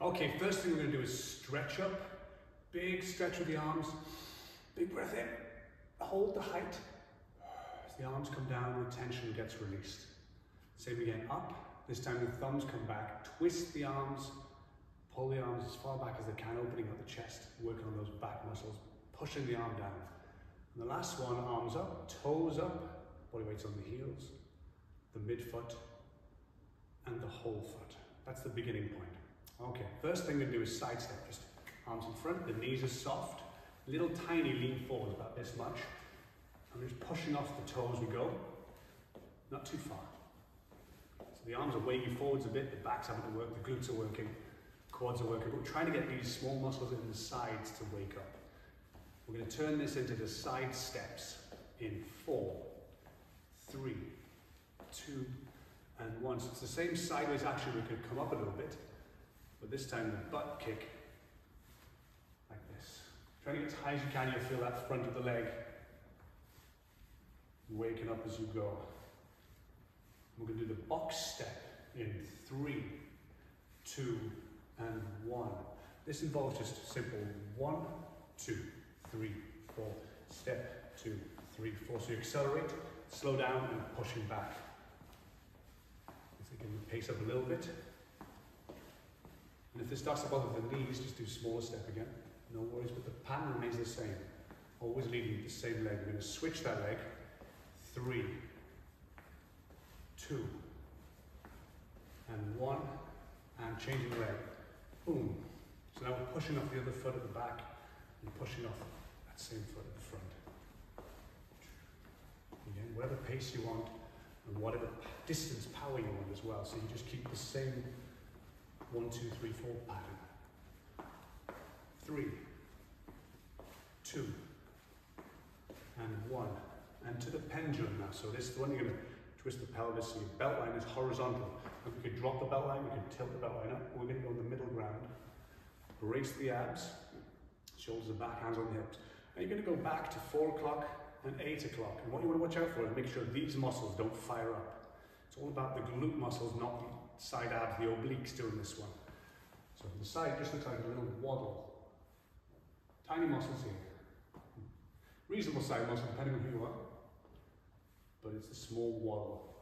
Okay, first thing we're going to do is stretch up. Big stretch with the arms. Big breath in. Hold the height. As the arms come down, the tension gets released. Same again, up. This time the thumbs come back. Twist the arms. Pull the arms as far back as they can, opening up the chest. Working on those back muscles. Pushing the arm down. And the last one, arms up, toes up. Body weight's on the heels. The midfoot. And the whole foot. That's the beginning point. Okay, first thing we do is side step. Just arms in front, the knees are soft. Little tiny lean forward, about this much. And we're just pushing off the toes we go. Not too far. So the arms are weighing forwards a bit, the back's having to work, the glutes are working, quads are working. But we're trying to get these small muscles in the sides to wake up. We're going to turn this into the side steps in 4, 3, 2, and 1. So it's the same sideways action. We could come up a little bit, but this time the butt kick like this. Try to get as high as you can. You'll feel that front of the leg waking up as you go. We're going to do the box step in 3, 2, and 1. This involves just simple 1, 2, 3, 4, step, 2, 3, 4. So you accelerate, slow down, and pushing back. So you can pace up a little bit. And if this starts to bother the knees, just do smaller step again. No worries, but the pattern remains the same. Always leading with the same leg. We're going to switch that leg. 3, 2, and 1, and changing the leg. Boom. So now we're pushing off the other foot at the back and pushing off that same foot at the front. Again, whatever pace you want and whatever distance power you want as well. So you just keep the same 1, 2, 3, 4 pattern. 3, 2, and 1. And to the pendulum now. So this is the one you're going to twist the pelvis, so your belt line is horizontal. And we could drop the belt line, we can tilt the belt line up. We're going to go in the middle ground. Brace the abs, shoulders are back, hands on the hips. And you're going to go back to 4 o'clock and 8 o'clock. And what you want to watch out for is make sure these muscles don't fire up. It's all about the glute muscles, not the side abs, the obliques doing this one. So from the side, it just looks like a little waddle. Tiny muscles here. Reasonable size muscle, depending on who you are. But it's a small waddle.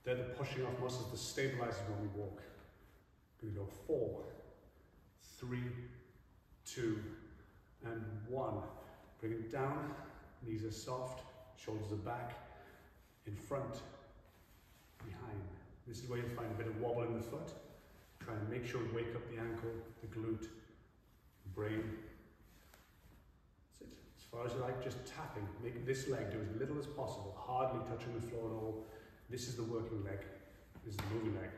They're the pushing off muscles, the stabilizers when we walk. We're going to go 4, 3, 2, and 1. Bring it down, knees are soft, shoulders are back, in front, behind. This is where you'll find a bit of wobble in the foot. Try and make sure you wake up the ankle, the glute, the brain. That's it. As far as you like, just tapping. Make this leg do as little as possible, hardly touching the floor at all. This is the working leg. This is the moving leg.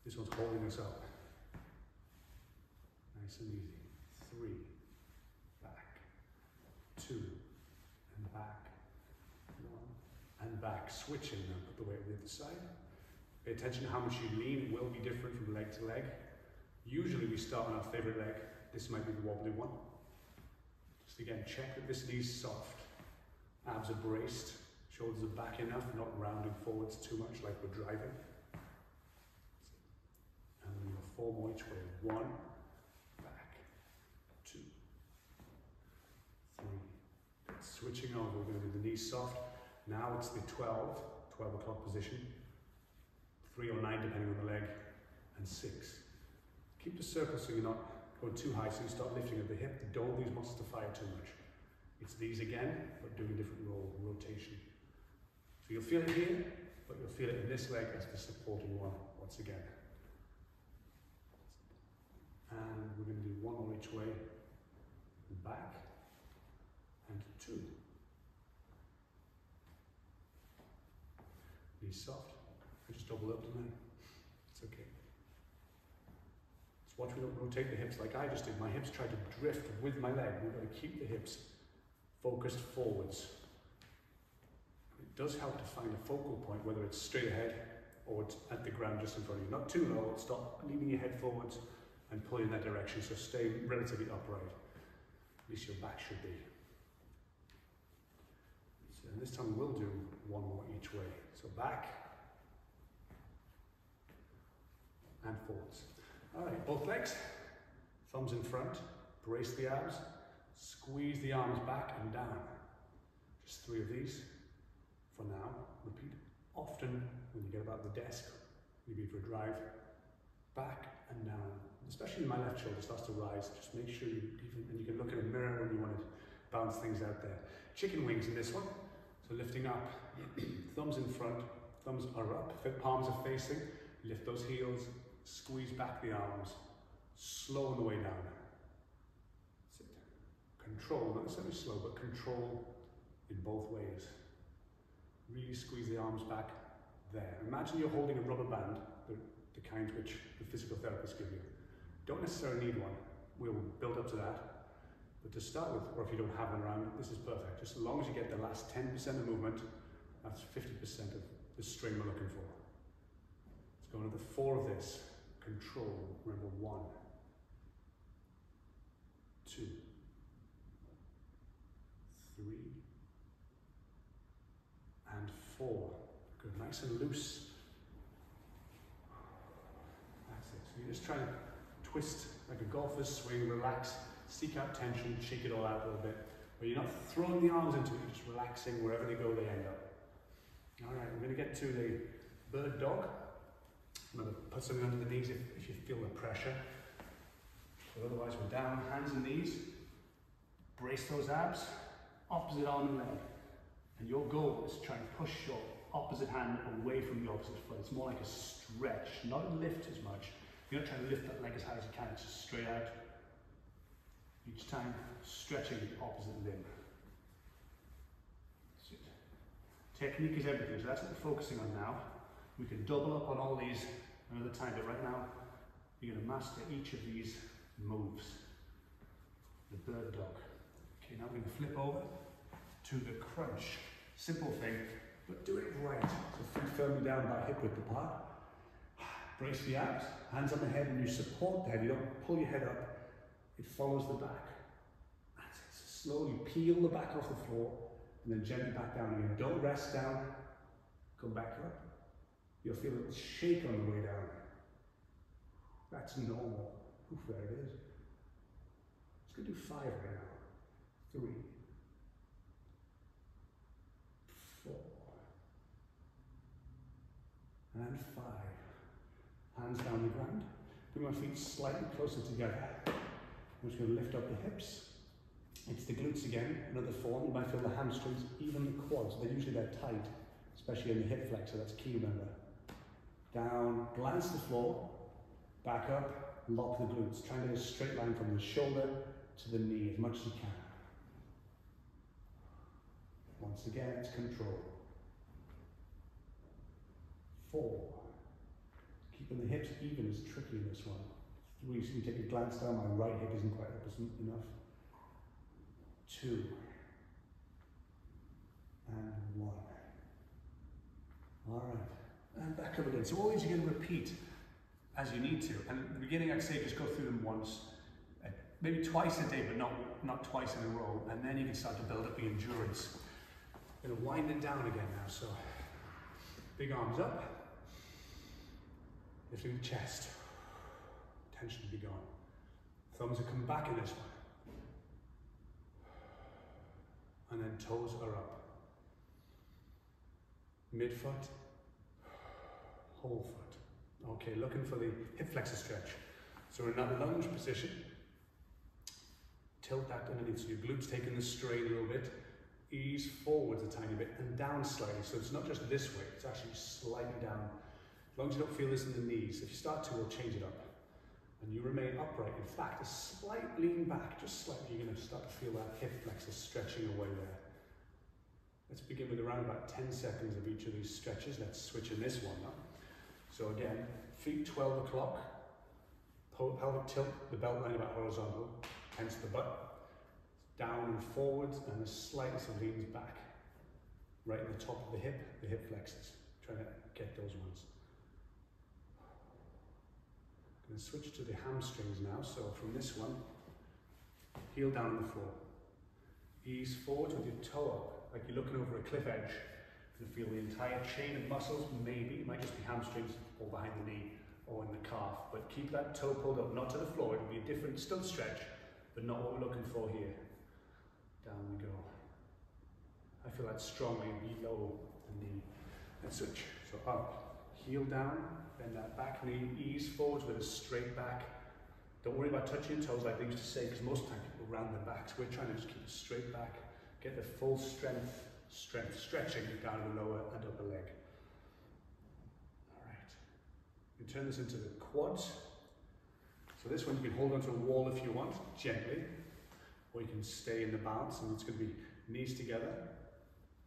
This one's holding us up. Nice and easy. 3, back, 2, and back, 1, and back. Switching now, put the weight on the other side. Pay attention to how much you lean. It will be different from leg to leg. Usually we start on our favorite leg. This might be the wobbly one. Just again, check that this knee's soft. Abs are braced. Shoulders are back enough, not rounding forwards too much like we're driving. And then we'll 4 more each way. 1, back, 2, 3. Switching over, we're going to do the knees soft. Now it's the 12 o'clock position. 3 or 9 depending on the leg, and 6. Keep the circle so you're not going too high, so you start lifting at the hip. Don't want these muscles to fire too much. It's these again, but doing different rotation. So you'll feel it here, but you'll feel it in this leg as the supporting one once again. And we're going to do 1 more each way, and back, and 2. Knees soft. I just double up tonight. It's okay. Just watch me don't rotate the hips like I just did. My hips try to drift with my leg. We've got to keep the hips focused forwards. It does help to find a focal point, whether it's straight ahead or it's at the ground just in front of you. Not too low. Stop leaning your head forwards and pull in that direction. So stay relatively upright. At least your back should be. So, and this time we'll do 1 more each way. So back and forwards. All right, both legs, thumbs in front, brace the abs, squeeze the arms back and down. Just 3 of these for now. Repeat often when you get about the desk, maybe for a drive, back and down. Especially my left shoulder starts to rise. Just make sure and you can look in a mirror when you want to bounce things out there. Chicken wings in this one. So lifting up, thumbs in front, thumbs are up, palms are facing, lift those heels, squeeze back the arms, slow on the way down. Sit. Control, not necessarily slow, but control in both ways. Really squeeze the arms back there. Imagine you're holding a rubber band, the kind which the physical therapists give you. Don't necessarily need one. We'll build up to that. But to start with, or if you don't have one around, this is perfect. Just as long as you get the last 10% of movement, that's 50% of the strain we're looking for. Let's go into the 4 of this. Control. Remember, 1, 2, 3, and 4. Good, nice and loose. That's it. So you're just trying to twist like a golfer's swing, relax, seek out tension, shake it all out a little bit. But you're not throwing the arms into it, you're just relaxing. Wherever they go, they end up. All right, we're going to get to the bird dog. I'm going to put something under the knees if you feel the pressure. But otherwise, we're down, hands and knees. Brace those abs, opposite arm and leg. And your goal is to try and push your opposite hand away from the opposite foot. It's more like a stretch, not a lift as much. You're not trying to lift that leg as high as you can, it's just straight out. Each time, stretching the opposite limb. Technique is everything, so that's what we're focusing on now. We can double up on all these another time, but right now, you're going to master each of these moves. The bird dog. Okay, now we're going to flip over to the crunch. Simple thing, but do it right. So feet firmly down, about hip width apart. Brace the abs, hands on the head, and you support the head. You don't pull your head up, it follows the back. That's it. So slowly peel the back off the floor, and then gently back down again. Don't rest down, come back up. You'll feel it shake on the way down. That's normal. Oof, there it is. Let's go do 5 right now. 3, 4, and 5. Hands down the ground. Bring my feet slightly closer together. I'm just going to lift up the hips. It's the glutes again, another form. You might feel the hamstrings, even the quads. They're tight, especially in the hip flexor. That's key, remember. Down, glance the floor, back up, lock the glutes. Try and get a straight line from the shoulder to the knee as much as you can. Once again, it's control. 4. Keeping the hips even is tricky in this one. 3, so you take a glance down, my right hip isn't quite up enough. 2, and 1. All right, and back up again. So all these you're going to repeat as you need to. And at the beginning, I'd say just go through them once, maybe twice a day, but not twice in a row. And then you can start to build up the endurance. I'm going to wind it down again now. So big arms up, lifting the chest. Tension be gone. Thumbs will come back in this one. And then toes are up. Midfoot, whole foot. Okay, looking for the hip flexor stretch. So we're in that lunge position. Tilt that underneath, so your glutes taking the strain a little bit. Ease forwards a tiny bit and down slightly. So it's not just this way, it's actually slightly down. As long as you don't feel this in the knees. If you start to, we'll change it up. And you remain upright. In fact, a slight lean back, just slightly. You're going to start to feel that hip flexor stretching away there. Let's begin with around about 10 seconds of each of these stretches. Let's switch in this one now. So again, feet 12 o'clock. Pelvic tilt, the belt line about horizontal, hence the butt. Down and forwards, and the slightest of leans back. Right at the top of the hip flexors. Trying to get those ones. Going to switch to the hamstrings now. So from this one, heel down on the floor. Ease forward with your toe up, like you're looking over a cliff edge. You can feel the entire chain of muscles, maybe, it might just be hamstrings or behind the knee, or in the calf, but keep that toe pulled up, not to the floor. It'll be a different, still stretch, but not what we're looking for here. Down we go. I feel that strongly below the knee. And switch. So up, heel down, bend that back knee, ease forwards with a straight back. Don't worry about touching your toes like they used to say, because most of the time people round their backs. We're trying to just keep a straight back, get the full strength stretching down the lower and upper leg. All right. You turn this into the quads. So this one you can hold onto a wall if you want, gently, or you can stay in the balance, and it's going to be knees together,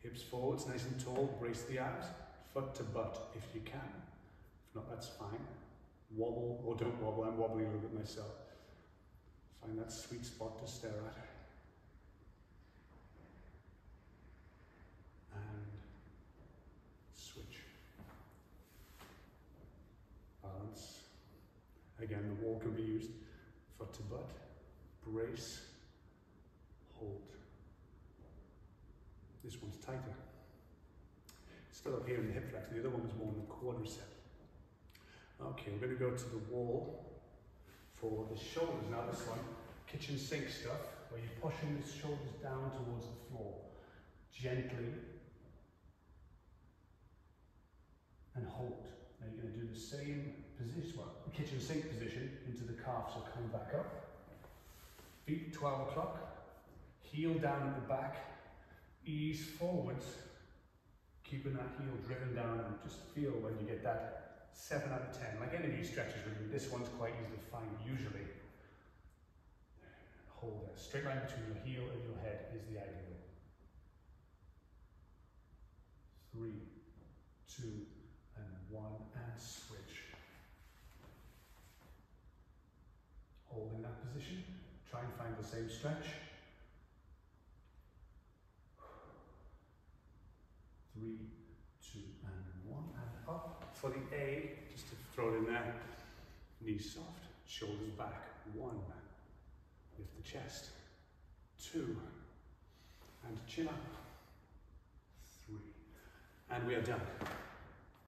hips forwards, nice and tall, brace the abs, foot to butt if you can. If not, that's fine. Wobble or don't wobble, I'm wobbling a little bit myself. Find that sweet spot to stare at. And switch. Balance. Again, the wall can be used. Foot to butt, brace, hold. This one's tighter. Still up here in the hip flex, the other one was more in the quadriceps. Okay, we're going to go to the wall for the shoulders. Now this one, kitchen sink stuff, where you're pushing the shoulders down towards the floor. Gently. And hold. Now you're going to do the same position, well, kitchen sink position into the calf, so coming back up. Feet 12 o'clock. Heel down at the back. Ease forwards. Keeping that heel driven down, and just feel when you get that 7 out of 10. Like any of these stretches really, this one's quite easy to find usually. Hold there. Straight line between your heel and your head is the ideal. 3, 2, and 1, and switch. Holding that position. Try and find the same stretch. 3, 2, and 1, and up. For the A, just to throw it in there, knees soft, shoulders back. 1, lift the chest. 2, and chin up. 3, and we are done.